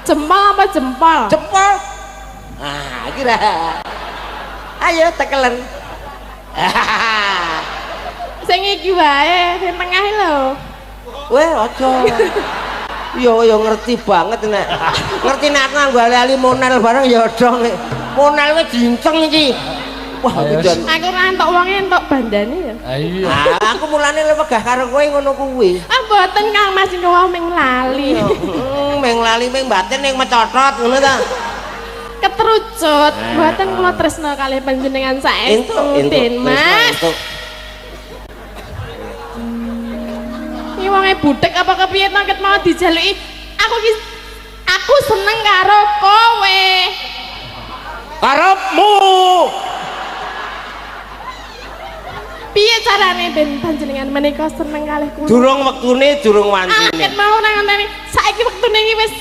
Jempol apa jempol? Jempol. Ah, kira. Ayo tekelen. Sing iki wae, sing tengah lho. Weh, aja. Yo ngerti banget nek. Ngerti nek aku nganggo ali-ali monel bareng ya dong. Monel wis jinceng iki. Wah, aku jan. Aku ora entuk wonge entuk bandane ya. Iya. Aku mulane lemegah karo kowe ngono kuwi. Ah mboten Kang Mas niku wae ming lali. Meng lali meng batin yang mecotot ngono ta. Ketrucut, mboten kula tresna kalih panjenengan saestu, Den Mas. Iki wonge budhek apa kepiye to ket mau dijaluki? Aku seneng karo kowe. Karepmu. Piye carane ben panjenengan menika seneng kalih kula? Durung wektune, durung Ah, wancine. ket mau nang ngenteni saiki wektune iki wis